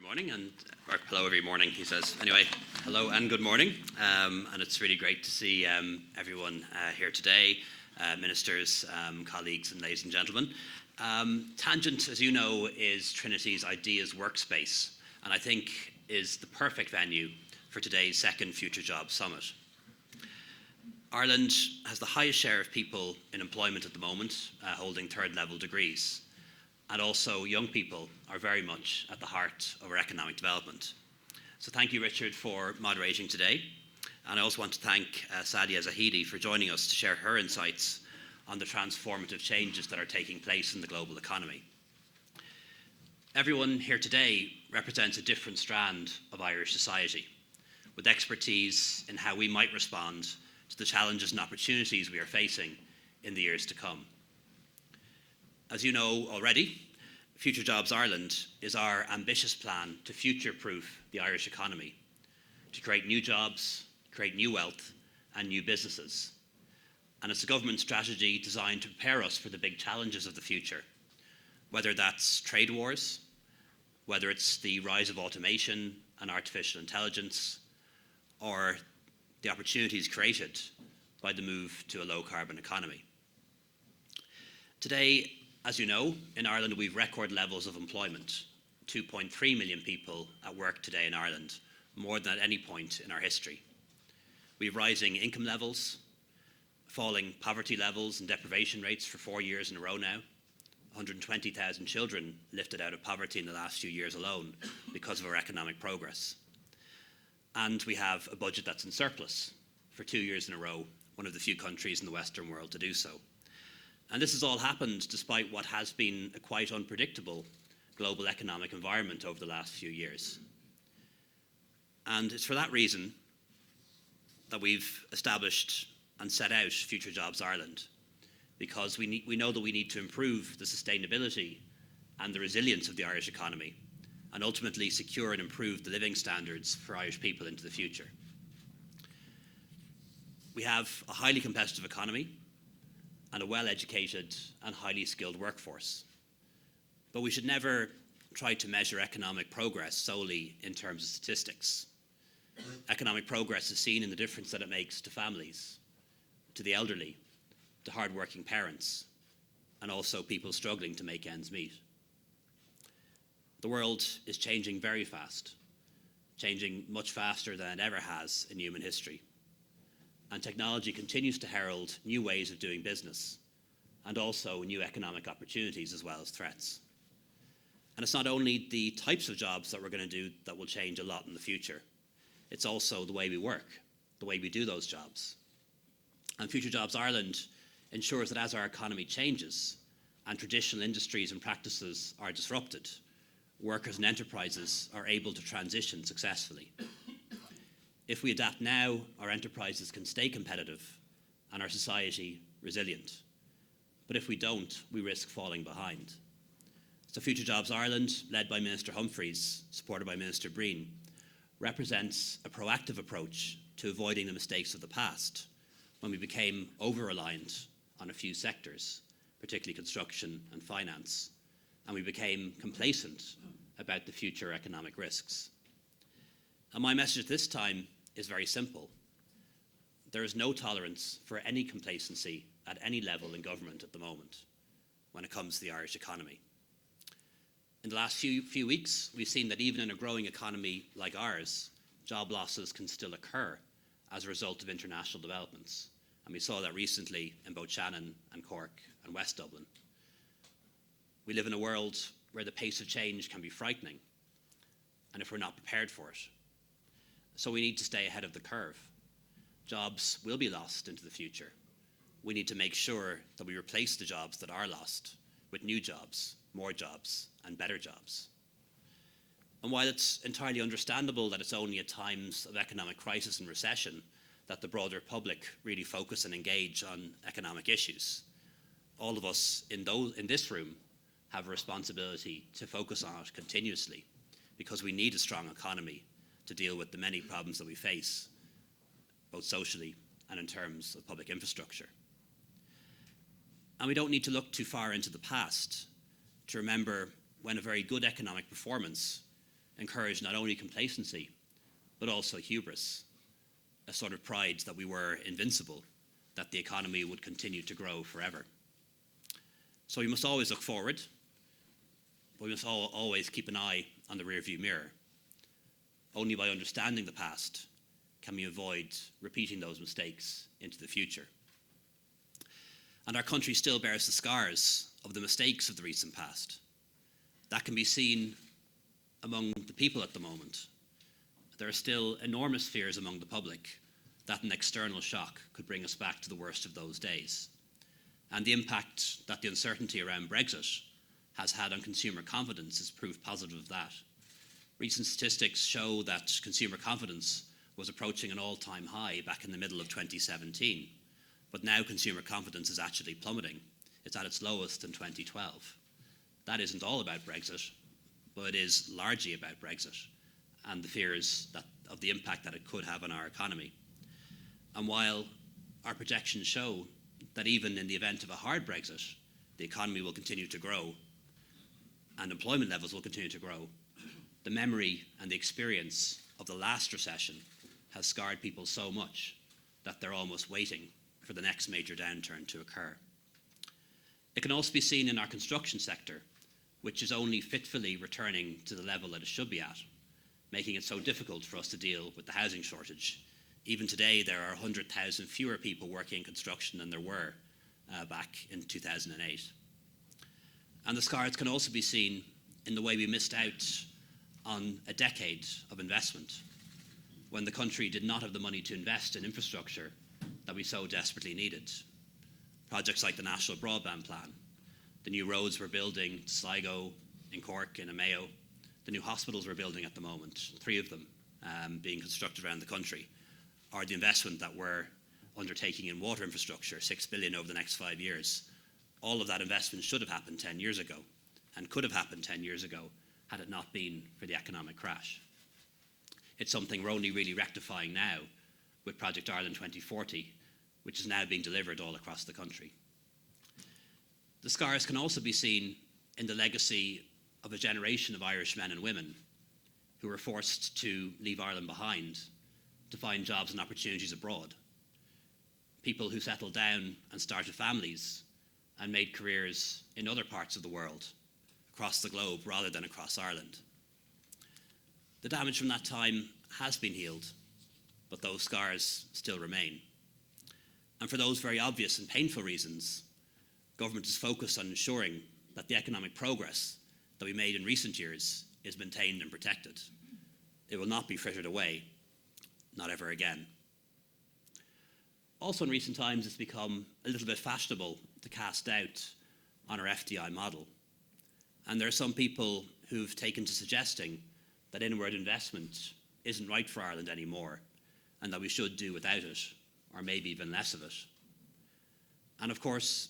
morning, or hello every morning, he says. Anyway, hello and good morning. And it's really great to see everyone here today, ministers, colleagues, and ladies and gentlemen. Tangent, as you know, is Trinity's Ideas Workspace, and I think is the perfect venue for today's second Future Jobs Summit. Ireland has the highest share of people in employment at the moment, holding third-level degrees. And also, young people are very much at the heart of our economic development. So thank you, Richard, for moderating today. And I also want to thank Sadia Zahidi for joining us to share her insights on the transformative changes that are taking place in the global economy. Everyone here today represents a different strand of Irish society, with expertise in how we might respond to the challenges and opportunities we are facing in the years to come. As you know already, Future Jobs Ireland is our ambitious plan to future-proof the Irish economy, to create new jobs, create new wealth, and new businesses. And it's a government strategy designed to prepare us for the big challenges of the future, whether that's trade wars, whether it's the rise of automation and artificial intelligence, or the opportunities created by the move to a low-carbon economy. Today, as you know, in Ireland we've record levels of employment, 2.3 million people at work today in Ireland, more than at any point in our history. We have rising income levels, falling poverty levels and deprivation rates for 4 years in a row now, 120,000 children lifted out of poverty in the last few years alone because of our economic progress. And we have a budget that's in surplus for 2 years in a row, one of the few countries in the Western world to do so. And this has all happened despite what has been a quite unpredictable global economic environment over the last few years. And it's for that reason that we've established and set out Future Jobs Ireland, because we know that we need to improve the sustainability and the resilience of the Irish economy and ultimately secure and improve the living standards for Irish people into the future. We have a highly competitive economy and a well-educated and highly skilled workforce. But we should never try to measure economic progress solely in terms of statistics. Economic progress is seen in the difference that it makes to families, to the elderly, to hard-working parents, and also people struggling to make ends meet. The world is changing very fast, changing much faster than it ever has in human history. And technology continues to herald new ways of doing business and also new economic opportunities as well as threats. And it's not only the types of jobs that we're going to do that will change a lot in the future. It's also the way we work, the way we do those jobs. And Future Jobs Ireland ensures that as our economy changes and traditional industries and practices are disrupted, workers and enterprises are able to transition successfully. If we adapt now, our enterprises can stay competitive and our society resilient. But if we don't, we risk falling behind. So Future Jobs Ireland, led by Minister Humphreys, supported by Minister Breen, represents a proactive approach to avoiding the mistakes of the past when we became over-reliant on a few sectors, particularly construction and finance, and we became complacent about the future economic risks. And my message at this time is very simple. There is no tolerance for any complacency at any level in government at the moment when it comes to the Irish economy. In the last few weeks, we've seen that even in a growing economy like ours, job losses can still occur as a result of international developments. And we saw that recently in both Shannon and Cork and West Dublin. We live in a world where the pace of change can be frightening, and if we're not prepared for it. So we need to stay ahead of the curve. Jobs will be lost into the future. We need to make sure that we replace the jobs that are lost with new jobs, more jobs, and better jobs. And while it's entirely understandable that it's only at times of economic crisis and recession that the broader public really focus and engage on economic issues, all of us in this room have a responsibility to focus on it continuously, because we need a strong economy to deal with the many problems that we face, both socially and in terms of public infrastructure. And we don't need to look too far into the past to remember when a very good economic performance encouraged not only complacency, but also hubris, a sort of pride that we were invincible, that the economy would continue to grow forever. So we must always look forward, but we must always keep an eye on the rearview mirror. Only by understanding the past can we avoid repeating those mistakes into the future. And our country still bears the scars of the mistakes of the recent past. That can be seen among the people at the moment. There are still enormous fears among the public that an external shock could bring us back to the worst of those days. And the impact that the uncertainty around Brexit has had on consumer confidence is proof positive of that. Recent statistics show that consumer confidence was approaching an all-time high back in the middle of 2017. But now consumer confidence is actually plummeting. It's at its lowest in 2012. That isn't all about Brexit, but it is largely about Brexit and the fears of the impact that it could have on our economy. And while our projections show that even in the event of a hard Brexit, the economy will continue to grow and employment levels will continue to grow, the memory and the experience of the last recession has scarred people so much that they're almost waiting for the next major downturn to occur. It can also be seen in our construction sector, which is only fitfully returning to the level that it should be at, making it so difficult for us to deal with the housing shortage. Even today, there are 100,000 fewer people working in construction than there were back in 2008. And the scars can also be seen in the way we missed out on a decade of investment when the country did not have the money to invest in infrastructure that we so desperately needed. Projects like the National Broadband Plan, the new roads we're building, Sligo, in Cork, in Mayo, the new hospitals we're building at the moment, 3 of them being constructed around the country, or the investment that we're undertaking in water infrastructure, 6 billion over the next 5 years. All of that investment should have happened 10 years ago and could have happened 10 years ago had it not been for the economic crash. It's something we're only really rectifying now with Project Ireland 2040, which is now being delivered all across the country. The scars can also be seen in the legacy of a generation of Irish men and women who were forced to leave Ireland behind to find jobs and opportunities abroad. People who settled down and started families and made careers in other parts of the world, across the globe, rather than across Ireland. The damage from that time has been healed, but those scars still remain. And for those very obvious and painful reasons, government is focused on ensuring that the economic progress that we made in recent years is maintained and protected. It will not be frittered away, not ever again. Also in recent times, it's become a little bit fashionable to cast doubt on our FDI model. And there are some people who've taken to suggesting that inward investment isn't right for Ireland anymore and that we should do without it, or maybe even less of it. And of course,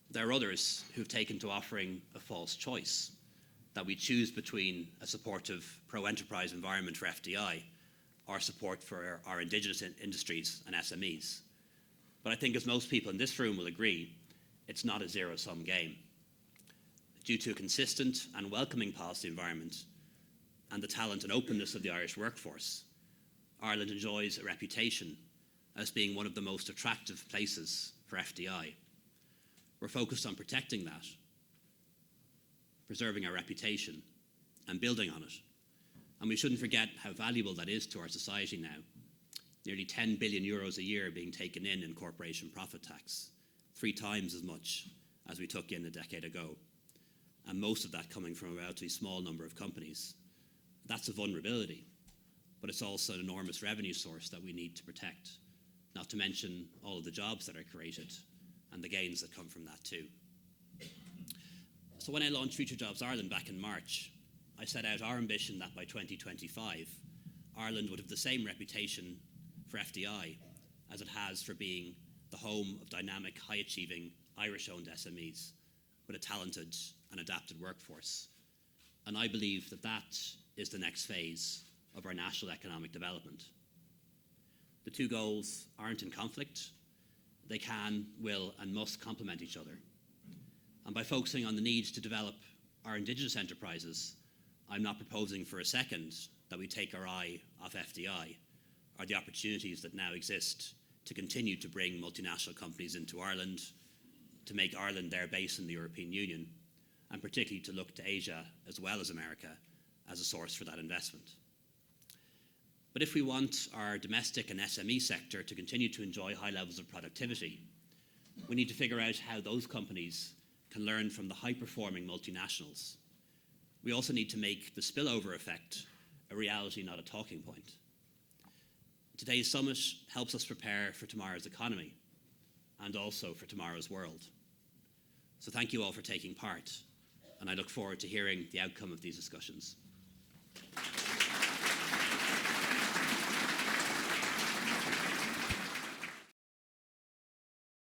there are others who've taken to offering a false choice, that we choose between a supportive pro-enterprise environment for FDI or support for our indigenous industries and SMEs. But I think, as most people in this room will agree, it's not a zero-sum game. Due to a consistent and welcoming policy environment and the talent and openness of the Irish workforce, Ireland enjoys a reputation as being one of the most attractive places for FDI. We're focused on protecting that, preserving our reputation, and building on it. And we shouldn't forget how valuable that is to our society now. Nearly 10 billion euros a year being taken in corporation profit tax, 3 times as much as we took in a decade ago, and most of that coming from a relatively small number of companies. That's a vulnerability, but it's also an enormous revenue source that we need to protect, not to mention all of the jobs that are created and the gains that come from that too. So when I launched Future Jobs Ireland back in March, I set out our ambition that by 2025, Ireland would have the same reputation for FDI as it has for being the home of dynamic, high-achieving, Irish-owned SMEs with a talented and adapted workforce. And I believe that that is the next phase of our national economic development. The 2 goals aren't in conflict. They can, will, and must complement each other. And by focusing on the need to develop our indigenous enterprises, I'm not proposing for a second that we take our eye off FDI or the opportunities that now exist to continue to bring multinational companies into Ireland, to make Ireland their base in the European Union, and particularly to look to Asia as well as America as a source for that investment. But if we want our domestic and SME sector to continue to enjoy high levels of productivity, we need to figure out how those companies can learn from the high-performing multinationals. We also need to make the spillover effect a reality, not a talking point. Today's summit helps us prepare for tomorrow's economy and also for tomorrow's world. So thank you all for taking part, and I look forward to hearing the outcome of these discussions.